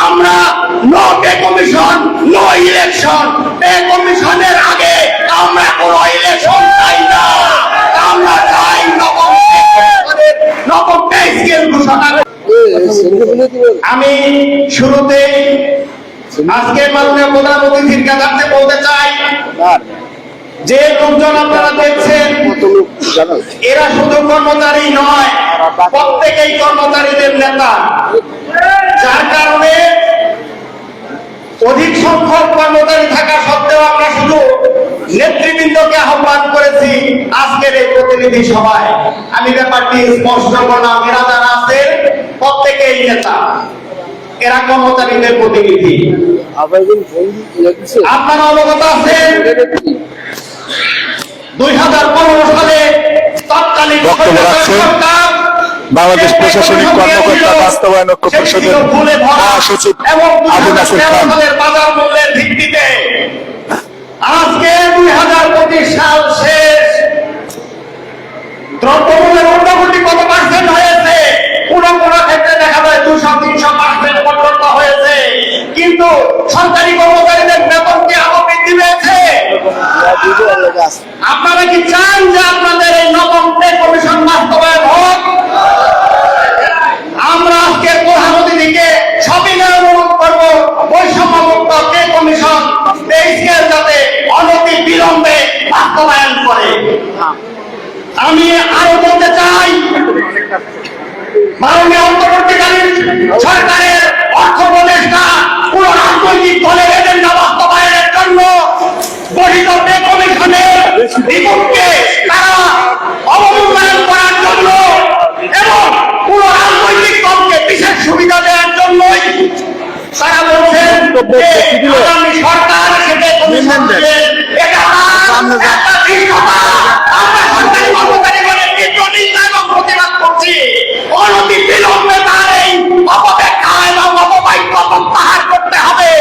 আমরা no pay commission, no election. Pay কমিশনের আগে আমরা কোনো ইলেকশন চাই না। আমরা চাই নবম পে স্কেল ঘোষণা। আমি শুরুতে আজকে মাননীয় প্রধান অতিথির কাছে বলতে চাই, যে লোকজন আপনারা দেখছেন এরা শুধু কর্মচারী নয়, প্রত্যেকেই কর্মচারীদের নেতা, যার কারণে অধিক সংখ্যক কর্মচারী থাকা সত্ত্বেও আমরা শুধু নেতৃবৃন্দকে আহ্বান করেছি আজকের এই প্রতিনিধি সভায়। আমি ব্যাপারটি স্পষ্ট করলাম, এরা যারা আছে প্রত্যেকেই নেতা, এরা কর্মচারীদের প্রতিনিধি। আপনারা অবগত আছেন 2015 সালে তৎকালীন সরকার বাংলাদেশ প্রশাসনিক কর্মকর্তা বাস্তবায়ন ঐক্য পরিষদের মহাসচিব আবু নাসির খান বাজার মূল্যের ভিত্তিতে আজকে 2025 সাল শেষ, দ্রব্যমূল্যের ঊর্ধ্বগতি কত পার্সেন্ট হয়েছে? কোন কোন ক্ষেত্রে দেখা যায় 200-300% পর্যন্ত হয়েছে, কিন্তু সরকারি কর্মচারীদের বেতন কি আরো বৃদ্ধি পেয়েছে? আপনারা কি চান যে আপনাদের এই নবম পে কমিশন বাস্তবায়ন হোক? আমরা আজকে প্রধান অতিথিকে সবিনয় অনুরোধ করব, বৈষম্যমুক্ত পে কমিশন পে স্কেল যাতে অনতি বিলম্বে বাস্তবায়ন করে। আমি আরো বলতে চাই, মাননীয় অন্তর্বর্তীকালীন সরকারের অর্থ উপদেষ্টা কোন রাজনৈতিক দলের এজেন্ডা বাস্তবায়নের জন্য গঠিত পে কমিশনের রিপোর্টকে তারা অবমূল্যায়ন করার জন্য এবং কোন রাজনৈতিক দলকে বিশেষ সুবিধা দেওয়ার জন্যই তারা বলছেন আগামী সরকার সেটা কমিশন দিয়ে এটা একটা দৃশ্যতা। আমরা সরকারি কর্মচারীগণের তীব্র নিন্দা এবং প্রতিবাদ করছি। অনতি বিলম্বে তার এই অপব্যাখ্যা এবং অপবাক্য প্রত্যাহার করতে হবে,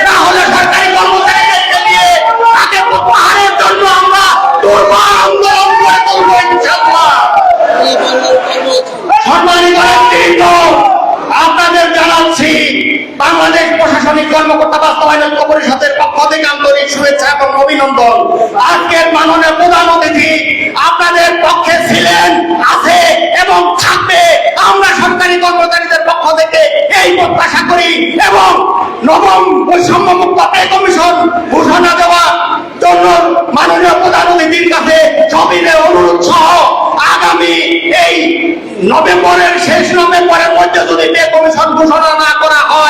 না হলে সরকারি কর্মচারীদেরকে দিয়ে তাকে প্রত্যাহারের জন্য আমরা দুর্বার আন্দোলন করে তুলব ইনশাআল্লাহ। সম্মানিত নেতৃত্ব, আপনাদের জানাচ্ছি বাংলাদেশ প্রশাসনিক কর্মকর্তা বাস্তবায়ন ঐক্য পরিষদের পক্ষ থেকে আন্তরিক শুভেচ্ছা এবং অভিনন্দন। আজকের মাননীয় প্রধান অতিথি আপনাদের পক্ষে ছিলেন, আছে এবং থাকবে। আমরা সরকারি কর্মচারীদের পক্ষ থেকে এই প্রত্যাশা করি এবং নবম বৈষম্যমুক্ত পে কমিশন ঘোষণা দেওয়ার জন্য মাননীয় প্রধান অতিথির কাছে সবিনয় অনুরোধ সহ আগামী এই নভেম্বরের শেষ নভেম্বরের মধ্যে যদি পে কমিশন ঘোষণা না করা হয়